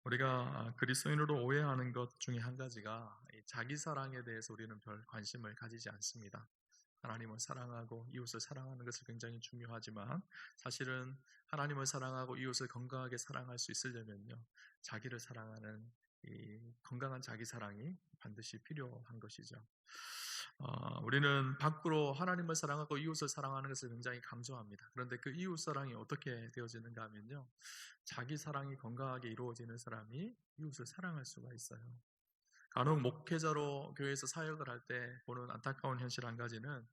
우리가 그리스도인으로 오해하는 것 중에 한 가지가 이 자기 사랑에 대해서 우리는 별 관심을 가지지 않습니다. 하나님을 사랑하고 이웃을 사랑하는 것이 굉장히 중요하지만 사실은 하나님을 사랑하고 이웃을 건강하게 사랑할 수 있으려면요, 자기를 사랑하는 이 건강한 자기 사랑이 반드시 필요한 것이죠. 우리는 밖으로 하나님을 사랑하고 이웃을 사랑하는 것을 굉장히 강조합니다. 그런데 그 이웃 사랑이 어떻게 되어지는가 하면요, 자기 사랑이 건강하게 이루어지는 사람이 이웃을 사랑할 수가 있어요. 간혹 목회자로 교회에서 사역을 할 때 보는 안타까운 현실 한 가지는,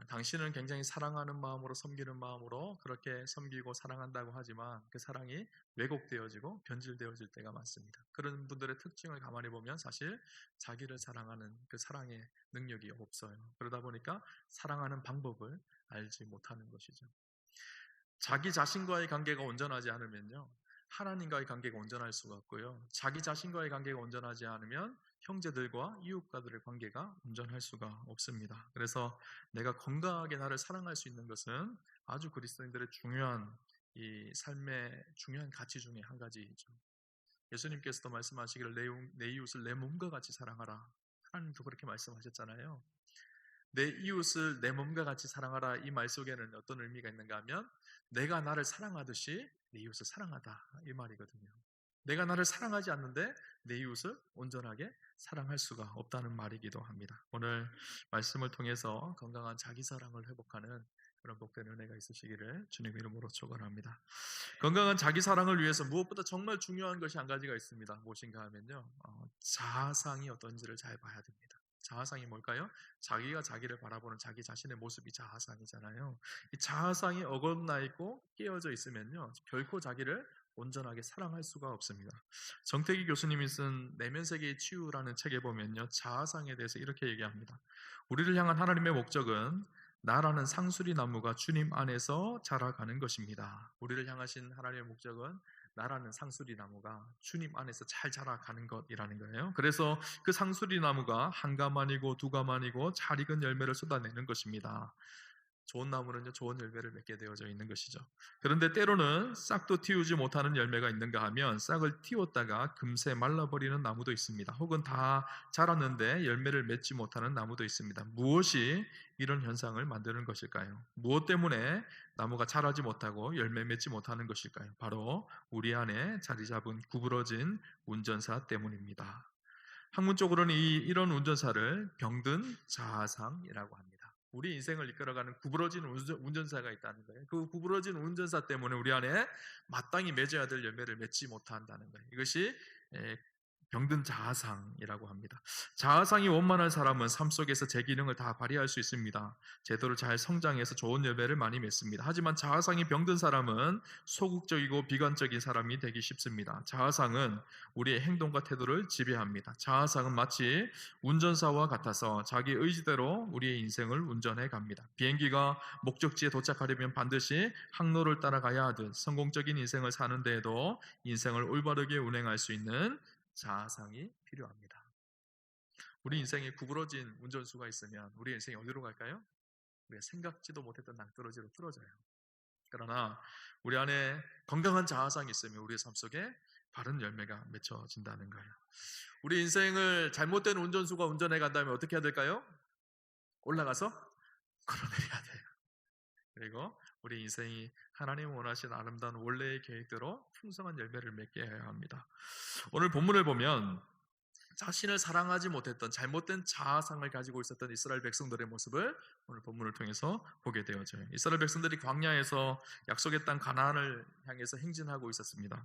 당신은 굉장히 사랑하는 마음으로 섬기는 마음으로 그렇게 섬기고 사랑한다고 하지만 그 사랑이 왜곡되어지고 변질되어질 때가 많습니다. 그런 분들의 특징을 가만히 보면 사실 자기를 사랑하는 그 사랑의 능력이 없어요. 그러다 보니까 사랑하는 방법을 알지 못하는 것이죠. 자기 자신과의 관계가 온전하지 않으면요, 하나님과의 관계가 온전할 수가 없고요, 자기 자신과의 관계가 온전하지 않으면 형제들과 이웃과들의 관계가 온전할 수가 없습니다. 그래서 내가 건강하게 나를 사랑할 수 있는 것은 아주 그리스도인들의 중요한 이 삶의 중요한 가치 중에 한 가지이죠. 예수님께서도 말씀하시기를 내 이웃을 내 몸과 같이 사랑하라. 하나님도 그렇게 말씀하셨잖아요. 내 이웃을 내 몸과 같이 사랑하라. 이 말 속에는 어떤 의미가 있는가 하면, 내가 나를 사랑하듯이 내 이웃을 사랑하다, 이 말이거든요. 내가 나를 사랑하지 않는데 내 이웃을 온전하게 사랑할 수가 없다는 말이기도 합니다. 오늘 말씀을 통해서 건강한 자기 사랑을 회복하는 그런 복된 은혜가 있으시기를 주님의 이름으로 축원합니다. 건강한 자기 사랑을 위해서 무엇보다 정말 중요한 것이 한 가지가 있습니다. 무엇인가 하면요, 자아상이 어떤지를 잘 봐야 됩니다. 자아상이 뭘까요? 자기가 자기를 바라보는 자기 자신의 모습이 자아상이잖아요. 이 자아상이 어긋나 있고 깨어져 있으면요, 결코 자기를 온전하게 사랑할 수가 없습니다. 정태기 교수님이 쓴 내면 세계의 치유라는 책에 보면요, 자아상에 대해서 이렇게 얘기합니다. 우리를 향한 하나님의 목적은 나라는 상수리 나무가 주님 안에서 자라가는 것입니다. 우리를 향하신 하나님의 목적은 나라는 상수리 나무가 주님 안에서 잘 자라가는 것이라는 거예요. 그래서 그 상수리 나무가 한 감 아니고 두 감 아니고 잘 익은 열매를 쏟아내는 것입니다. 좋은 나무는요, 좋은 열매를 맺게 되어져 있는 것이죠. 그런데 때로는 싹도 틔우지 못하는 열매가 있는가 하면, 싹을 틔웠다가 금세 말라버리는 나무도 있습니다. 혹은 다 자랐는데 열매를 맺지 못하는 나무도 있습니다. 무엇이 이런 현상을 만드는 것일까요? 무엇 때문에 나무가 자라지 못하고 열매 맺지 못하는 것일까요? 바로 우리 안에 자리 잡은 구부러진 운전사 때문입니다. 학문적으로는 이런 운전사를 병든 자아상이라고 합니다. 우리 인생을 이끌어가는 구부러진 운전사가 있다는 거예요. 그 구부러진 운전사 때문에 우리 안에 마땅히 맺어야 될 열매를 맺지 못한다는 거예요. 이것이 병든 자아상이라고 합니다. 자아상이 원만한 사람은 삶 속에서 제 기능을 다 발휘할 수 있습니다. 제도를 잘 성장해서 좋은 열매를 많이 맺습니다. 하지만 자아상이 병든 사람은 소극적이고 비관적인 사람이 되기 쉽습니다. 자아상은 우리의 행동과 태도를 지배합니다. 자아상은 마치 운전사와 같아서 자기 의지대로 우리의 인생을 운전해 갑니다. 비행기가 목적지에 도착하려면 반드시 항로를 따라가야 하듯, 성공적인 인생을 사는 데에도 인생을 올바르게 운행할 수 있는 자아상이 필요합니다. 우리 인생에 구부러진 운전수가 있으면 우리 인생이 어디로 갈까요? 우리가 생각지도 못했던 낭떠러지로 틀어져요. 그러나 우리 안에 건강한 자아상이 있으면 우리의 삶 속에 바른 열매가 맺혀진다는 거예요. 우리 인생을 잘못된 운전수가 운전해 간다면 어떻게 해야 될까요? 올라가서 걸어내려야 돼요. 그리고 우리 인생이 하나님 원하신 아름다운 원래의 계획대로 풍성한 열매를 맺게 해야 합니다. 오늘 본문을 보면 자신을 사랑하지 못했던 잘못된 자아상을 가지고 있었던 이스라엘 백성들의 모습을 오늘 본문을 통해서 보게 되어져요. 이스라엘 백성들이 광야에서 약속의 땅 가나안을 향해서 행진하고 있었습니다.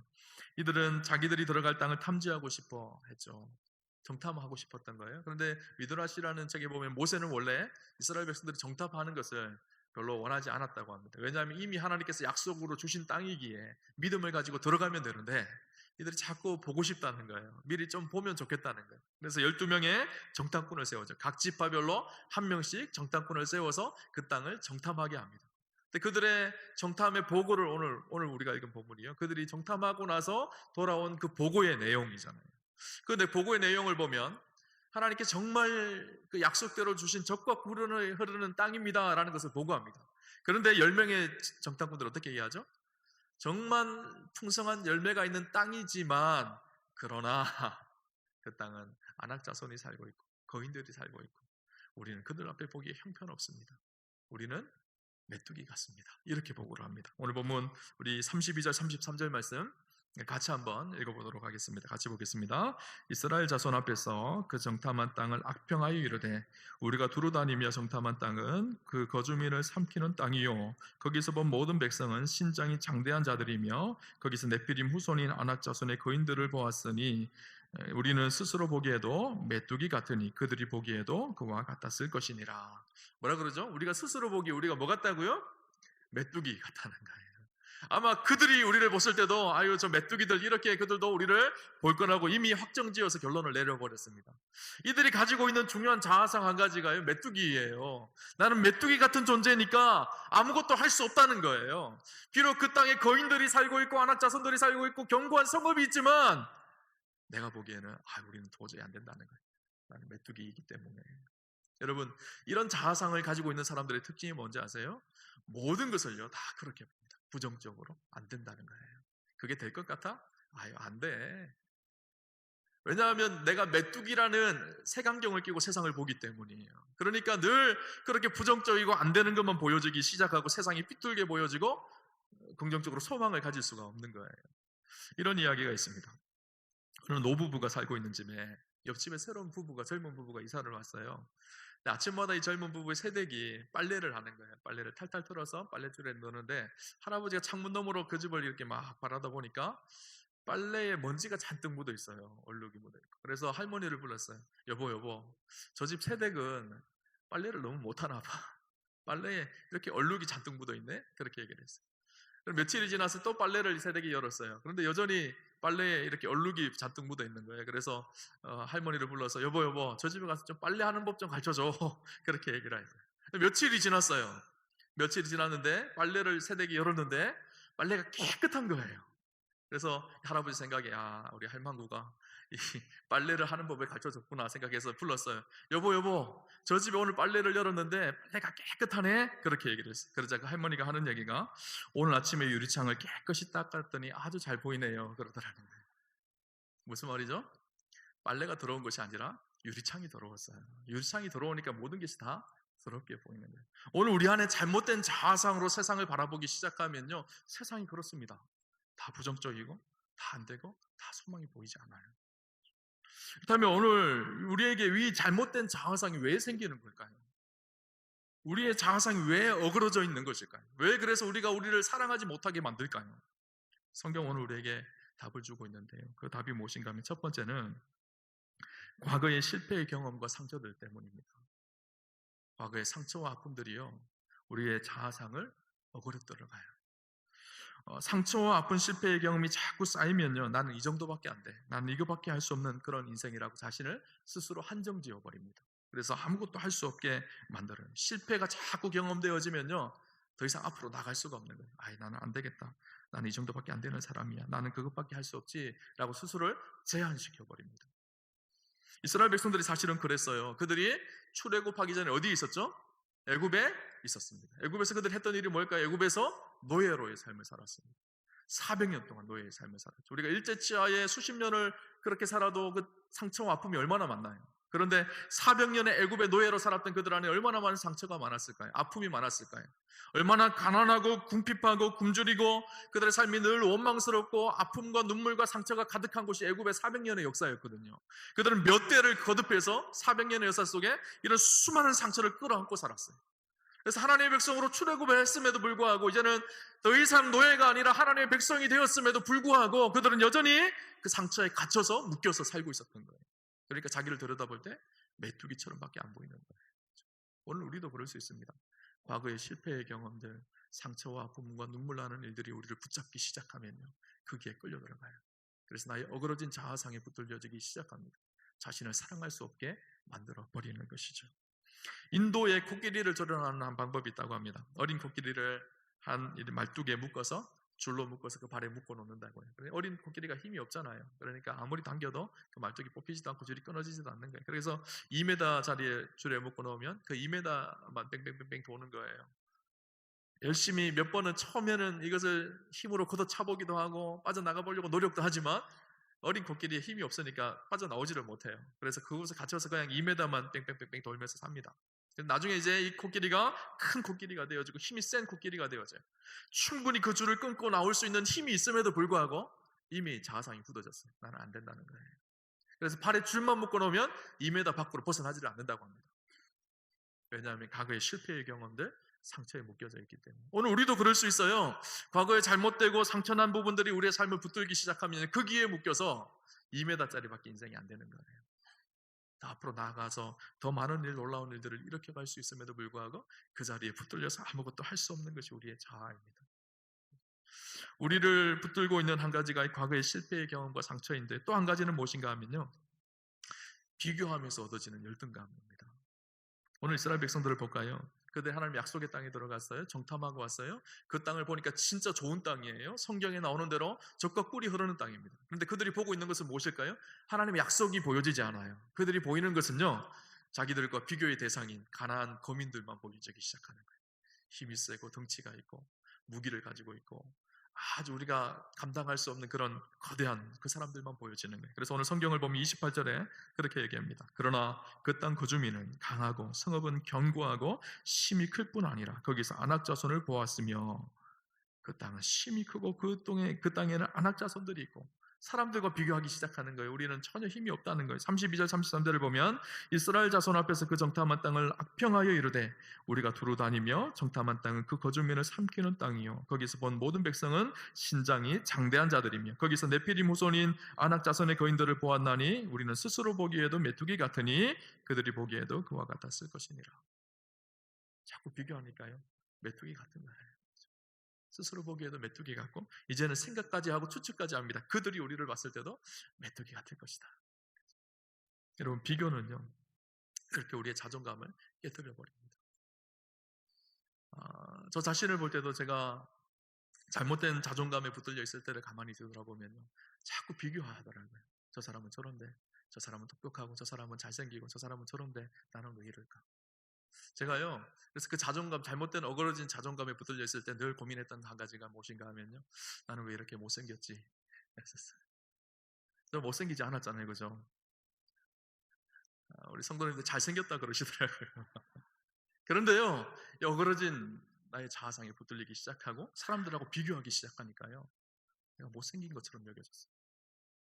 이들은 자기들이 들어갈 땅을 탐지하고 싶어 했죠. 정탐하고 싶었던 거예요. 그런데 미드라시라는 책에 보면 모세는 원래 이스라엘 백성들이 정탐하는 것을 별로 원하지 않았다고 합니다. 왜냐하면 이미 하나님께서 약속으로 주신 땅이기에 믿음을 가지고 들어가면 되는데 이들이 자꾸 보고 싶다는 거예요. 미리 좀 보면 좋겠다는 거예요. 그래서 12명의 정탐꾼을 세워죠. 각 지파별로 한 명씩 정탐꾼을 세워서 그 땅을 정탐하게 합니다. 근데 그들의 정탐의 보고를 오늘 우리가 읽은 본문이요, 그들이 정탐하고 나서 돌아온 그 보고의 내용이잖아요. 그 보고의 내용을 보면 하나님께 정말 그 약속대로 주신 적과 꿀이 흐르는 땅입니다라는 것을 보고합니다. 그런데 10명의 정탐꾼들 어떻게 얘기하죠? 정말 풍성한 열매가 있는 땅이지만 그러나 그 땅은 아낙 자손이 살고 있고 거인들이 살고 있고 우리는 그들 앞에 보기에 형편없습니다. 우리는 메뚜기 같습니다. 이렇게 보고를 합니다. 오늘 본문 우리 32절 33절 말씀 같이 한번 읽어보도록 하겠습니다. 같이 보겠습니다. 이스라엘 자손 앞에서 그 정탐한 땅을 악평하여 이르되 우리가 두루 다니며 정탐한 땅은 그 거주민을 삼키는 땅이요 거기서 본 모든 백성은 신장이 장대한 자들이며 거기서 네피림 후손인 아낙 자손의 거인들을 보았으니 우리는 스스로 보기에도 메뚜기 같으니 그들이 보기에도 그와 같았을 것이니라. 뭐라 그러죠? 우리가 스스로 보기에 우리가 뭐 같다고요? 메뚜기 같다는 거예요. 아마 그들이 우리를 봤을 때도 아유 저 메뚜기들 이렇게 그들도 우리를 볼 거라고 이미 확정지어서 결론을 내려버렸습니다. 이들이 가지고 있는 중요한 자아상 한 가지가요 메뚜기예요. 나는 메뚜기 같은 존재니까 아무것도 할 수 없다는 거예요. 비록 그 땅에 거인들이 살고 있고 아낙 자손들이 살고 있고 견고한 성읍이 있지만 내가 보기에는 우리는 도저히 안 된다는 거예요. 나는 메뚜기이기 때문에. 여러분 이런 자아상을 가지고 있는 사람들의 특징이 뭔지 아세요? 모든 것을요 다 그렇게 봅니다. 부정적으로 안 된다는 거예요. 그게 될 것 같아? 안 돼. 왜냐하면 내가 메뚜기라는 색안경을 끼고 세상을 보기 때문이에요. 그러니까 늘 그렇게 부정적이고 안 되는 것만 보여지기 시작하고 세상이 삐뚤게 보여지고 긍정적으로 소망을 가질 수가 없는 거예요. 이런 이야기가 있습니다. 그런 노부부가 살고 있는 집에 옆집에 새로운 부부가 젊은 부부가 이사를 왔어요. 아침마다 이 젊은 부부의 새댁이 빨래를 하는 거예요. 빨래를 탈탈 털어서 빨래줄에 넣는데 할아버지가 창문 너머로 그 집을 이렇게 막 바라다 보니까 빨래에 먼지가 잔뜩 묻어 있어요. 얼룩이 묻어 있고. 그래서 할머니를 불렀어요. 여보, 저 집 새댁은 빨래를 너무 못하나 봐. 빨래에 이렇게 얼룩이 잔뜩 묻어 있네. 그렇게 얘기를 했어요. 며칠이 지나서 또 빨래를 새댁이 열었어요. 그런데 여전히 빨래에 이렇게 얼룩이 잔뜩 묻어 있는 거예요. 그래서 할머니를 불러서 여보 저 집에 가서 좀 빨래하는 법 좀 가르쳐줘. 그렇게 얘기를 했어요. 며칠이 지났어요. 며칠이 지났는데 빨래를 새댁이 열었는데 빨래가 깨끗한 거예요. 그래서 할아버지 생각에 우리 할망구가 이 빨래를 하는 법을 가르쳐줬구나 생각해서 불렀어요. 여보 저 집에 오늘 빨래를 열었는데 빨래가 깨끗하네. 그렇게 얘기를 했어요. 그러자 그 할머니가 하는 얘기가 오늘 아침에 유리창을 깨끗이 닦았더니 아주 잘 보이네요. 그러더라는 거예요. 무슨 말이죠? 빨래가 더러운 것이 아니라 유리창이 더러웠어요. 유리창이 더러우니까 모든 것이 다 더럽게 보이는 거예요. 오늘 우리 안에 잘못된 자아상으로 세상을 바라보기 시작하면요 세상이 그렇습니다. 다 부정적이고 다 안 되고 다 소망이 보이지 않아요. 그렇다면 오늘 우리에게 이 잘못된 자아상이 왜 생기는 걸까요? 우리의 자아상이 왜 어그러져 있는 것일까요? 왜 그래서 우리가 우리를 사랑하지 못하게 만들까요? 성경 오늘 우리에게 답을 주고 있는데요. 그 답이 무엇인가 하면 첫 번째는 과거의 실패의 경험과 상처들 때문입니다. 과거의 상처와 아픔들이요 우리의 자아상을 어그러 들어가요. 상처와 아픈 실패의 경험이 자꾸 쌓이면요 나는 이 정도밖에 안 돼. 나는 이거밖에 할 수 없는 그런 인생이라고 자신을 스스로 한정 지어버립니다. 그래서 아무것도 할 수 없게 만들어요. 실패가 자꾸 경험되어지면요 더 이상 앞으로 나갈 수가 없는 거예요. 나는 안 되겠다. 나는 이 정도밖에 안 되는 사람이야. 나는 그것밖에 할 수 없지 라고 스스로를 제한시켜버립니다. 이스라엘 백성들이 사실은 그랬어요. 그들이 출애굽하기 전에 어디에 있었죠? 애굽에 있었습니다. 애굽에서 그들이 했던 일이 뭘까요? 애굽에서 노예로의 삶을 살았습니다. 400년 동안 노예의 삶을 살았죠. 우리가 일제치하에 수십 년을 그렇게 살아도 그 상처와 아픔이 얼마나 많나요? 그런데 400년의 애굽의 노예로 살았던 그들 안에 얼마나 많은 상처가 많았을까요? 아픔이 많았을까요? 얼마나 가난하고 궁핍하고 굶주리고 그들의 삶이 늘 원망스럽고 아픔과 눈물과 상처가 가득한 곳이 애굽의 400년의 역사였거든요. 그들은 몇 대를 거듭해서 400년의 역사 속에 이런 수많은 상처를 끌어안고 살았어요. 그래서 하나님의 백성으로 출애굽을 했음에도 불구하고 이제는 더 이상 노예가 아니라 하나님의 백성이 되었음에도 불구하고 그들은 여전히 그 상처에 갇혀서 묶여서 살고 있었던 거예요. 그러니까 자기를 들여다볼 때 메뚜기처럼 밖에 안 보이는 거예요. 오늘 우리도 그럴 수 있습니다. 과거의 실패의 경험들, 상처와 아픔과 눈물 나는 일들이 우리를 붙잡기 시작하면요 거기에 끌려 들어가요. 그래서 나의 어그러진 자아상에 붙들려지기 시작합니다. 자신을 사랑할 수 없게 만들어 버리는 것이죠. 인도에 코끼리를 조련하는 한 방법이 있다고 합니다. 어린 코끼리를 한 말뚝에 묶어서 줄로 묶어서 그 발에 묶어 놓는다고 해요. 어린 코끼리가 힘이 없잖아요. 그러니까 아무리 당겨도 그 말뚝이 뽑히지도 않고 줄이 끊어지지도 않는 거예요. 그래서 2m 자리에 줄에 묶어 놓으면 그 2m만 뺑뺑뺑뺑 도는 거예요. 열심히 몇 번은 처음에는 이것을 힘으로 걷어차보기도 하고 빠져나가 보려고 노력도 하지만 어린 코끼리에 힘이 없으니까 빠져나오지를 못해요. 그래서 그곳에 갇혀서 그냥 2m만 뺑뺑뺑뺑 돌면서 삽니다. 나중에 이제 이 코끼리가 큰 코끼리가 되어지고 힘이 센 코끼리가 되어져요. 충분히 그 줄을 끊고 나올 수 있는 힘이 있음에도 불구하고 이미 자아상이 굳어졌어요. 나는 안 된다는 거예요. 그래서 팔에 줄만 묶어 놓으면 2m 밖으로 벗어나지를 않는다고 합니다. 왜냐하면 과거의 실패의 경험들, 상처에 묶여져 있기 때문에. 오늘 우리도 그럴 수 있어요. 과거에 잘못되고 상처난 부분들이 우리의 삶을 붙들기 시작하면 그 기에 묶여서 2m짜리밖에 인생이 안 되는 거예요. 앞으로 나아가서 더 많은 일, 놀라운 일들을 일으켜갈 수 있음에도 불구하고 그 자리에 붙들려서 아무것도 할 수 없는 것이 우리의 자아입니다. 우리를 붙들고 있는 한 가지가 과거의 실패의 경험과 상처인데, 또 한 가지는 무엇인가 하면요, 비교하면서 얻어지는 열등감입니다. 오늘 이스라엘 백성들을 볼까요? 그들 하나님 약속의 땅에 들어갔어요. 정탐하고 왔어요. 그 땅을 보니까 진짜 좋은 땅이에요. 성경에 나오는 대로 젖과 꿀이 흐르는 땅입니다. 그런데 그들이 보고 있는 것은 무엇일까요? 하나님의 약속이 보여지지 않아요. 그들이 보이는 것은요, 자기들과 비교의 대상인 가나안 거민들만 보이기 시작하는 거예요. 힘이 세고 덩치가 있고 무기를 가지고 있고 아주 우리가 감당할 수 없는 그런 거대한 그 사람들만 보여지는 거예요. 그래서 오늘 성경을 보면 28절에 그렇게 얘기합니다. 그러나 그 땅 거주민은 강하고 성읍은 견고하고 심이 클 뿐 아니라 거기서 안악자손을 보았으며, 그 땅은 심이 크고 그 땅에는 안악자손들이 있고 사람들과 비교하기 시작하는 거예요. 우리는 전혀 힘이 없다는 거예요. 32절 33절을 보면 이스라엘 자손 앞에서 그 정탐한 땅을 악평하여 이르되 우리가 두루 다니며 정탐한 땅은 그 거주민을 삼키는 땅이요 거기서 본 모든 백성은 신장이 장대한 자들이며 거기서 네피림 후손인 아낙 자손의 거인들을 보았나니 우리는 스스로 보기에도 메뚜기 같으니 그들이 보기에도 그와 같았을 것이니라. 자꾸 비교하니까요, 메뚜기 같은 거예요. 스스로 보기에도 메뚜기 같고 이제는 생각까지 하고 추측까지 합니다. 그들이 우리를 봤을 때도 메뚜기 같을 것이다. 여러분, 비교는요, 그렇게 우리의 자존감을 깨뜨려 버립니다. 저 자신을 볼 때도 제가 잘못된 자존감에 붙들려 있을 때를 가만히 뒤돌아보면요, 자꾸 비교하더라고요. 저 사람은 저런데, 저 사람은 똑똑하고, 저 사람은 잘생기고, 저 사람은 저런데 나는 왜 이럴까? 제가요, 그래서 그 자존감, 잘못된 어그러진 자존감에 붙들려 있을 때 늘 고민했던 한 가지가 무엇인가 하면요, 나는 왜 이렇게 못생겼지? 했었어요. 저 못생기지 않았잖아요, 그죠? 우리 성도님들 잘생겼다 그러시더라고요. 그런데요, 이 어그러진 나의 자아상에 붙들리기 시작하고 사람들하고 비교하기 시작하니까요, 내가 못생긴 것처럼 여겨졌어요.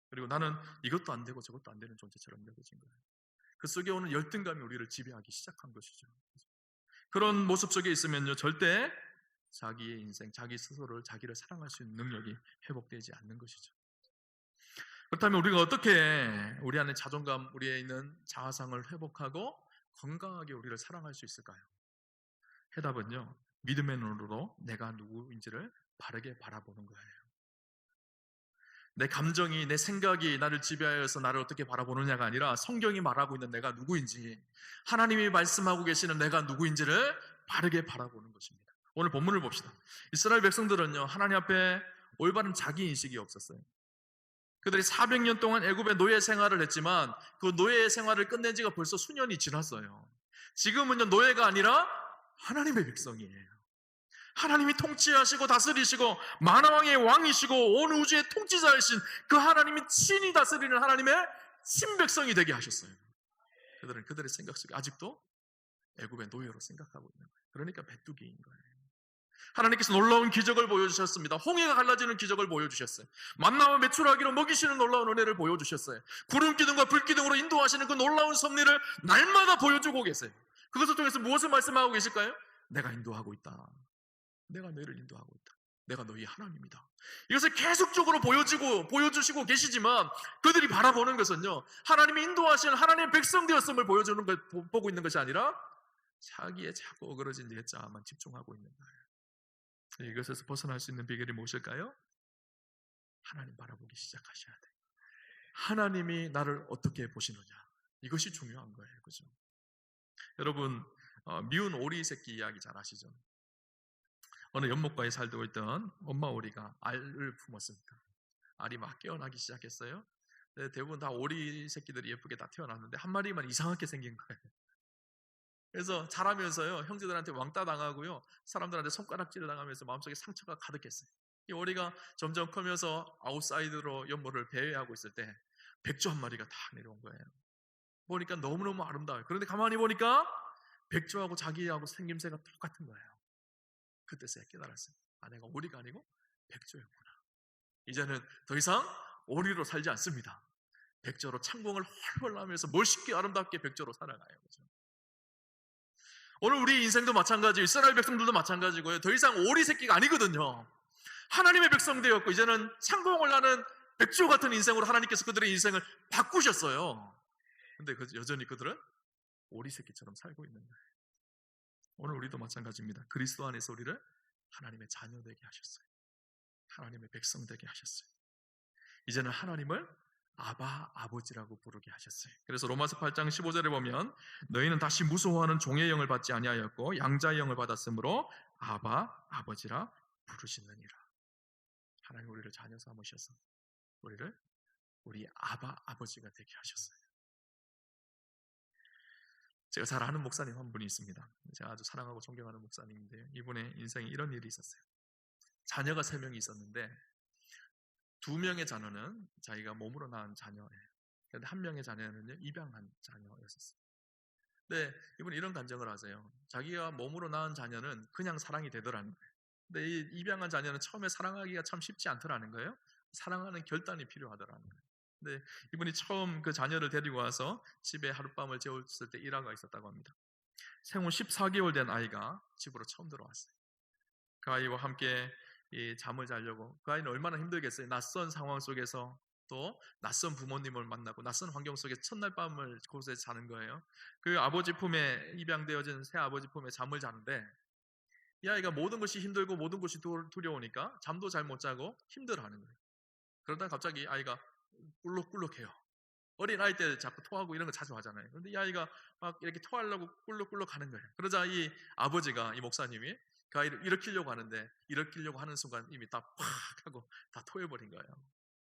그리고 나는 이것도 안 되고 저것도 안 되는 존재처럼 여겨진 거예요. 그 속에 오는 열등감이 우리를 지배하기 시작한 것이죠. 그런 모습 속에 있으면요, 절대 자기의 인생, 자기 스스로를, 자기를 사랑할 수 있는 능력이 회복되지 않는 것이죠. 그렇다면 우리가 어떻게 우리 안에 자존감, 우리에 있는 자아상을 회복하고 건강하게 우리를 사랑할 수 있을까요? 해답은요, 믿음의 눈으로 내가 누구인지를 바르게 바라보는 거예요. 내 감정이, 내 생각이 나를 지배하여서 나를 어떻게 바라보느냐가 아니라 성경이 말하고 있는 내가 누구인지, 하나님이 말씀하고 계시는 내가 누구인지를 바르게 바라보는 것입니다. 오늘 본문을 봅시다. 이스라엘 백성들은요, 하나님 앞에 올바른 자기인식이 없었어요. 그들이 400년 동안 애굽의 노예 생활을 했지만 그 노예 생활을 끝낸 지가 벌써 수년이 지났어요. 지금은요, 노예가 아니라 하나님의 백성이에요. 하나님이 통치하시고 다스리시고 만왕의 왕이시고 온 우주의 통치자이신 그 하나님이 친히 다스리는 하나님의 친백성이 되게 하셨어요. 그들은 그들의 생각 속에 아직도 애굽의 노예로 생각하고 있는 거예요. 그러니까 메뚜기인 거예요. 하나님께서 놀라운 기적을 보여주셨습니다. 홍해가 갈라지는 기적을 보여주셨어요. 만나와 메추라기로 먹이시는 놀라운 은혜를 보여주셨어요. 구름 기둥과 불 기둥으로 인도하시는 그 놀라운 섭리를 날마다 보여주고 계세요. 그것을 통해서 무엇을 말씀하고 계실까요? 내가 인도하고 있다. 내가 너희를 인도하고 있다. 내가 너희 하나님이다. 이것을 계속적으로 보여주시고 계시지만 그들이 바라보는 것은요, 하나님이 인도하시는 하나님의 백성 되었음을 보고 있는 것이 아니라 자기의 자꾸 어그러진 옛자아만 집중하고 있는 거예요. 이것에서 벗어날 수 있는 비결이 무엇일까요? 하나님 바라보기 시작하셔야 돼요. 하나님이 나를 어떻게 보시느냐, 이것이 중요한 거예요. 그죠? 여러분, 미운 오리 새끼 이야기 잘 아시죠? 어느 연못가에 살고 있던 엄마 오리가 알을 품었습니다. 알이 막 깨어나기 시작했어요. 대부분 다 오리 새끼들이 예쁘게 다 태어났는데 한 마리만 이상하게 생긴 거예요. 그래서 자라면서요, 형제들한테 왕따 당하고요, 사람들한테 손가락질을 당하면서 마음속에 상처가 가득했어요. 이 오리가 점점 커면서 아웃사이드로 연못을 배회하고 있을 때 백조 한 마리가 다 내려온 거예요. 보니까 너무너무 아름다워요. 그런데 가만히 보니까 백조하고 자기하고 생김새가 똑같은 거예요. 그때서야 깨달았어요. 아, 내가 오리가 아니고 백조였구나. 이제는 더 이상 오리로 살지 않습니다. 백조로 창공을 훨훨 하면서 멋있게 아름답게 백조로 살아가요. 그죠? 오늘 우리 인생도 마찬가지, 이스라엘 백성들도 마찬가지고요. 더 이상 오리 새끼가 아니거든요. 하나님의 백성 되었고 이제는 창공을 하는 백조 같은 인생으로 하나님께서 그들의 인생을 바꾸셨어요. 근데 여전히 그들은 오리 새끼처럼 살고 있는 거예요. 오늘 우리도 마찬가지입니다. 그리스도 안에서 우리를 하나님의 자녀 되게 하셨어요. 하나님의 백성 되게 하셨어요. 이제는 하나님을 아바, 아버지라고 부르게 하셨어요. 그래서 로마서 8장 15절에 보면 너희는 다시 무소호하는 종의 영을 받지 아니하였고 양자의 영을 받았으므로 아바, 아버지라 부르시느니라. 하나님 우리를 자녀 삼으셔서 우리를 우리 아바, 아버지가 되게 하셨어요. 제가 잘 아는 목사님 한 분이 있습니다. 제가 아주 사랑하고 존경하는 목사님인데 이분의 인생에 이런 일이 있었어요. 자녀가 3명이 있었는데 2명의 자녀는 자기가 몸으로 낳은 자녀예요. 그런데 1명의 자녀는 입양한 자녀였었어요. 근데 이분이 이런 간증을 하세요. 자기가 몸으로 낳은 자녀는 그냥 사랑이 되더라는 거예요. 근데 이 입양한 자녀는 처음에 사랑하기가 참 쉽지 않더라는 거예요. 사랑하는 결단이 필요하더라는 거예요. 근데 이분이 처음 그 자녀를 데리고 와서 집에 하룻밤을 재웠을 때 일화가 있었다고 합니다. 생후 14개월 된 아이가 집으로 처음 들어왔어요. 그 아이와 함께 잠을 자려고. 그 아이는 얼마나 힘들겠어요. 낯선 상황 속에서 또 낯선 부모님을 만나고 낯선 환경 속에 첫날 밤을 그곳에 자는 거예요. 그 아버지 품에 입양되어진 새 아버지 품에 잠을 자는데 이 아이가 모든 것이 힘들고 모든 것이 두려우니까 잠도 잘 못 자고 힘들어하는 거예요. 그러다 갑자기 아이가 꿀럭꿀럭해요. 어린 아이 때 자꾸 토하고 이런 거 자주 하잖아요. 그런데 이 아이가 막 이렇게 토하려고 꿀럭꿀럭 하는 거예요. 그러자 이 아버지가, 이 목사님이 그 아이를 일으키려고 하는데 일으키려고 하는 순간 이미 다 팍 하고 다 토해버린 거예요.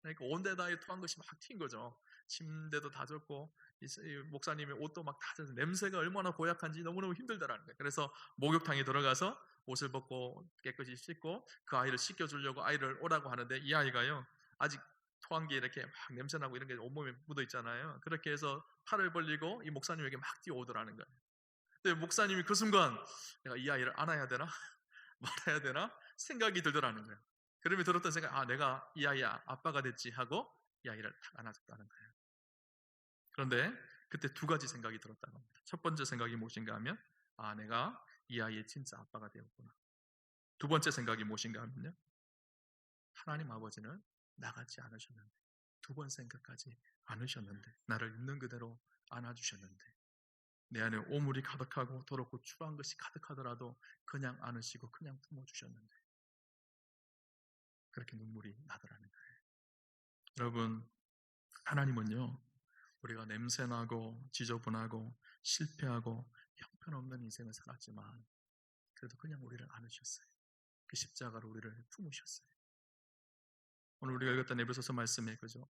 그러니까 온데다 토한 것이 막 튄 거죠. 침대도 다 젖고 이 목사님의 옷도 막 다 젖고 냄새가 얼마나 고약한지 너무너무 힘들다라는 거예요. 그래서 목욕탕에 들어가서 옷을 벗고 깨끗이 씻고 그 아이를 씻겨주려고 아이를 오라고 하는데 이 아이가요 아직 토한 게 이렇게 막 냄새나고 이런 게 온몸에 묻어 있잖아요. 그렇게 해서 팔을 벌리고 이 목사님에게 막 뛰어오더라는 거예요. 근데 목사님이 그 순간 내가 이 아이를 안아야 되나 말아야 되나 생각이 들더라는 거예요. 그러면 들었던 생각, 아 내가 이 아이의 아빠가 됐지 하고 이 아이를 탁 안아줬다는 거예요. 그런데 그때 2가지 생각이 들었다고 합니다. 첫 번째 생각이 무엇인가 하면 아 내가 이 아이의 진짜 아빠가 되었구나. 2번째 생각이 무엇인가 하면요 하나님 아버지는 나가지 않으셨는데 2번 생각하지 않으셨는데 나를 있는 그대로 안아주셨는데 내 안에 오물이 가득하고 더럽고 추한 것이 가득하더라도 그냥 안으시고 그냥 품어주셨는데 그렇게 눈물이 나더라는 거예요. 여러분 하나님은요 우리가 냄새나고 지저분하고 실패하고 형편없는 인생을 살았지만 그래도 그냥 우리를 안으셨어요. 그 십자가로 우리를 품으셨어요. 오늘 우리가 읽었던 에베소서 말씀에 그죠?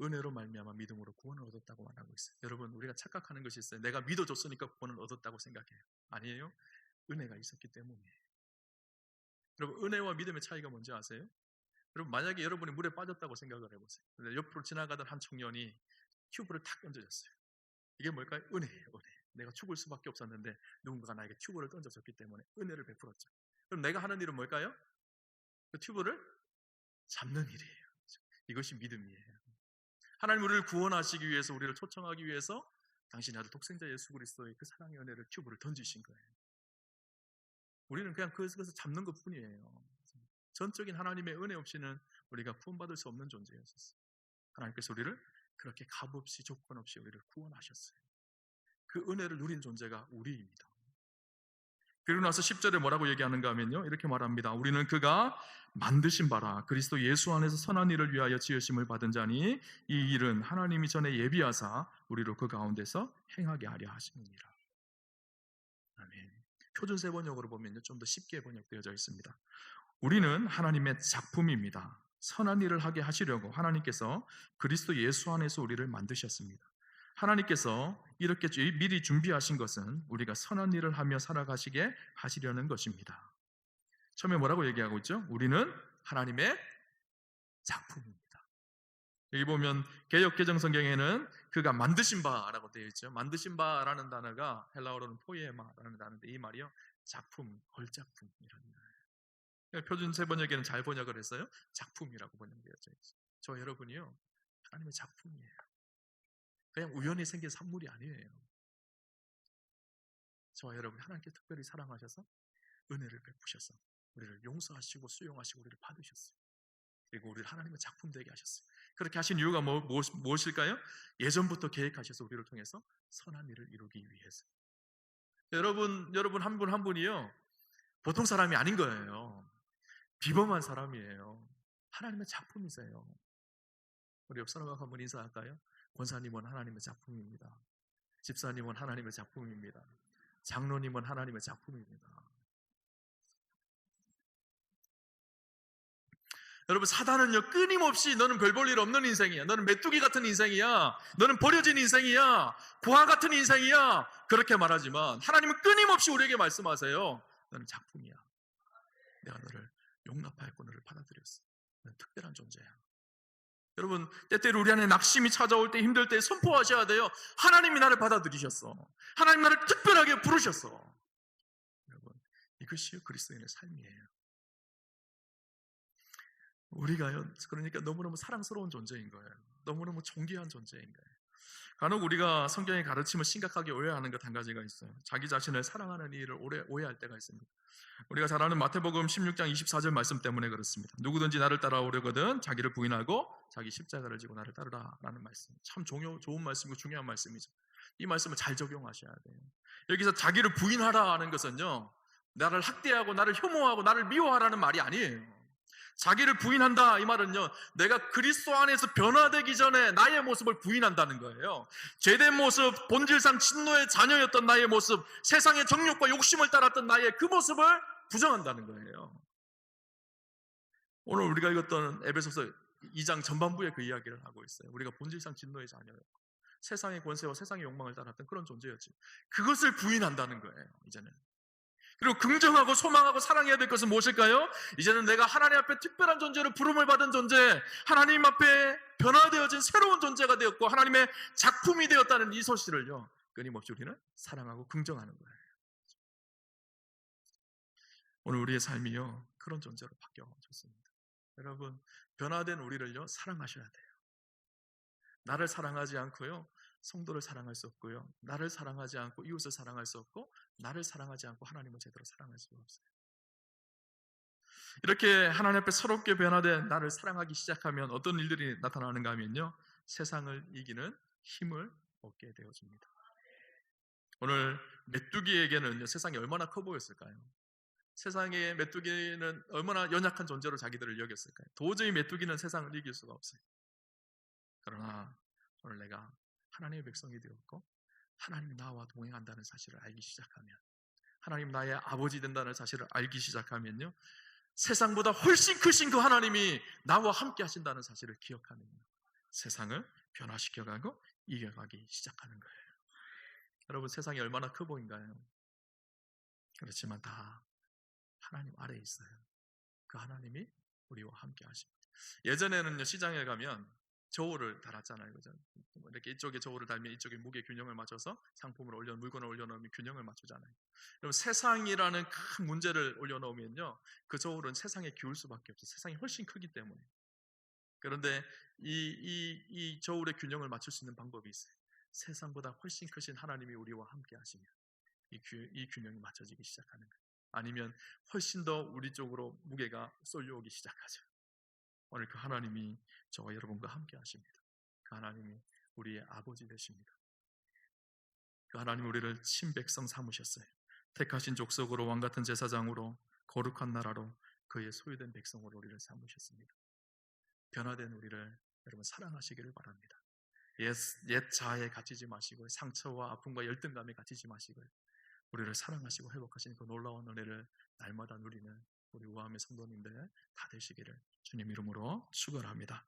은혜로 말미암아 믿음으로 구원을 얻었다고 말하고 있어요. 여러분 우리가 착각하는 것이 있어요. 내가 믿어줬으니까 구원을 얻었다고 생각해요. 아니에요. 은혜가 있었기 때문이에요. 여러분 은혜와 믿음의 차이가 뭔지 아세요? 여러분 만약에 여러분이 물에 빠졌다고 생각을 해보세요. 옆으로 지나가던 한 청년이 튜브를 탁 던져줬어요. 이게 뭘까요? 은혜예요. 은혜. 내가 죽을 수밖에 없었는데 누군가가 나에게 튜브를 던져줬기 때문에 은혜를 베풀었죠. 그럼 내가 하는 일은 뭘까요? 그 튜브를 잡는 일이에요. 이것이 믿음이에요. 하나님 우리를 구원하시기 위해서 우리를 초청하기 위해서 당신의 아들 독생자 예수 그리스도의 그 사랑의 은혜를 튜브를 던지신 거예요. 우리는 그냥 그것을 잡는 것뿐이에요. 전적인 하나님의 은혜 없이는 우리가 구원받을 수 없는 존재였었어요. 하나님께서 우리를 그렇게 값없이 조건 없이 우리를 구원하셨어요. 그 은혜를 누린 존재가 우리입니다. 그리고 나서 10절에 뭐라고 얘기하는가 하면요 이렇게 말합니다. 우리는 그가 만드신 바라 그리스도 예수 안에서 선한 일을 위하여 지으심을 받은 자니 이 일은 하나님이 전에 예비하사 우리로 그 가운데서 행하게 하려 하심이니라. 아멘. 표준세 번역으로 보면요 좀 더 쉽게 번역되어져 있습니다. 우리는 하나님의 작품입니다. 선한 일을 하게 하시려고 하나님께서 그리스도 예수 안에서 우리를 만드셨습니다. 하나님께서 이렇게 미리 준비하신 것은 우리가 선한 일을 하며 살아가시게 하시려는 것입니다. 처음에 뭐라고 얘기하고 있죠? 우리는 하나님의 작품입니다. 여기 보면 개역개정 성경에는 그가 만드신 바라고 되어 있죠. 만드신 바라는 단어가 헬라어로는 포이에마라는 단어인데 이 말이요, 작품, 걸작품이라는 거예요. 표준 세번역에는 잘 번역을 했어요. 작품이라고 번역되어져 있어요. 저 여러분이요, 하나님의 작품이에요. 그냥 우연히 생긴 산물이 아니에요. 저와 여러분 하나님께 특별히 사랑하셔서 은혜를 베푸셔서 우리를 용서하시고 수용하시고 우리를 받으셨어요. 그리고 우리를 하나님의 작품 되게 하셨어요. 그렇게 하신 이유가 무엇일까요? 예전부터 계획하셔서 우리를 통해서 선한 일을 이루기 위해서. 여러분 한 분 한 분이요, 보통 사람이 아닌 거예요. 비범한 사람이에요. 하나님의 작품이세요. 우리 옆 사람과 한번 인사할까요? 권사님은 하나님의 작품입니다. 집사님은 하나님의 작품입니다. 장로님은 하나님의 작품입니다. 여러분, 사단은요, 끊임없이 너는 별 볼 일 없는 인생이야, 너는 메뚜기 같은 인생이야, 너는 버려진 인생이야, 부하 같은 인생이야, 그렇게 말하지만 하나님은 끊임없이 우리에게 말씀하세요. 너는 작품이야. 내가 너를 용납하였고 너를 받아들였어. 너는 특별한 존재야. 여러분, 때때로 우리 안에 낙심이 찾아올 때, 힘들 때 선포하셔야 돼요. 하나님이 나를 받아들이셨어. 하나님 나를 특별하게 부르셨어. 여러분, 이것이 그리스도인의 삶이에요. 우리가요, 그러니까 너무너무 사랑스러운 존재인 거예요. 너무너무 존귀한 존재인 거예요. 간혹 우리가 성경의 가르침을 심각하게 오해하는 것 한 가지가 있어요. 자기 자신을 사랑하는 일을 오해할 때가 있습니다. 우리가 잘 아는 마태복음 16장 24절 말씀 때문에 그렇습니다. 누구든지 나를 따라오려거든 자기를 부인하고 자기 십자가를 지고 나를 따르라 라는 말씀, 참 좋은 말씀이고 중요한 말씀이죠. 이 말씀을 잘 적용하셔야 돼요. 여기서 자기를 부인하라 하는 것은요, 나를 학대하고 나를 혐오하고 나를 미워하라는 말이 아니에요. 자기를 부인한다 이 말은요, 내가 그리스도 안에서 변화되기 전에 나의 모습을 부인한다는 거예요. 죄된 모습, 본질상 진노의 자녀였던 나의 모습, 세상의 정욕과 욕심을 따랐던 나의 그 모습을 부정한다는 거예요. 오늘 우리가 읽었던 에베소서 2장 전반부에 그 이야기를 하고 있어요. 우리가 본질상 진노의 자녀였고 세상의 권세와 세상의 욕망을 따랐던 그런 존재였지, 그것을 부인한다는 거예요. 이제는. 그리고 긍정하고 소망하고 사랑해야 될 것은 무엇일까요? 이제는 내가 하나님 앞에 특별한 존재로 부름을 받은 존재, 하나님 앞에 변화되어진 새로운 존재가 되었고 하나님의 작품이 되었다는 이 사실을요, 끊임없이 우리는 사랑하고 긍정하는 거예요. 오늘 우리의 삶이요, 그런 존재로 바뀌어졌습니다. 여러분, 변화된 우리를요, 사랑하셔야 돼요. 나를 사랑하지 않고요, 성도를 사랑할 수 없고요, 나를 사랑하지 않고 이웃을 사랑할 수 없고, 나를 사랑하지 않고 하나님을 제대로 사랑할 수가 없어요. 이렇게 하나님 앞에 새롭게 변화된 나를 사랑하기 시작하면 어떤 일들이 나타나는가 하면요, 세상을 이기는 힘을 얻게 되어집니다. 오늘 메뚜기에게는 세상이 얼마나 커 보였을까요? 세상의 메뚜기는 얼마나 연약한 존재로 자기들을 여겼을까요? 도저히 메뚜기는 세상을 이길 수가 없어요. 그러나 오늘 내가 하나님의 백성이 되었고 하나님이 나와 동행한다는 사실을 알기 시작하면, 하나님 나의 아버지 된다는 사실을 알기 시작하면요, 세상보다 훨씬 크신 그 하나님이 나와 함께 하신다는 사실을 기억하면 세상을 변화시켜가고 이겨가기 시작하는 거예요. 여러분, 세상이 얼마나 커 보인가요? 그렇지만 다 하나님 아래에 있어요. 그 하나님이 우리와 함께 하십니다. 예전에는요, 시장에 가면 저울을 달았잖아요. 그죠? 이렇게 이쪽에 저울을 달면 이쪽에 무게 균형을 맞춰서 상품을 물건을 올려놓으면 균형을 맞추잖아요. 그럼 세상이라는 큰 문제를 올려놓으면요, 그 저울은 세상에 기울 수밖에 없어요. 세상이 훨씬 크기 때문에. 그런데 이 저울의 균형을 맞출 수 있는 방법이 있어요. 세상보다 훨씬 크신 하나님이 우리와 함께 하시면 이 균형이 맞춰지기 시작하는 거예요. 아니면 훨씬 더 우리 쪽으로 무게가 쏠려오기 시작하죠. 오늘 그 하나님이 저와 여러분과 함께 하십니다. 그 하나님이 우리의 아버지 되십니다. 그 하나님 우리를 친백성 삼으셨어요. 택하신 족속으로 왕같은 제사장으로 거룩한 나라로 그의 소유된 백성으로 우리를 삼으셨습니다. 변화된 우리를 여러분 사랑하시기를 바랍니다. 옛 자아에 갇히지 마시고 상처와 아픔과 열등감에 갇히지 마시고 우리를 사랑하시고 회복하시는 그 놀라운 은혜를 날마다 누리는 우리 우아함의 성도님들 다 되시기를 주님 이름으로 축원합니다.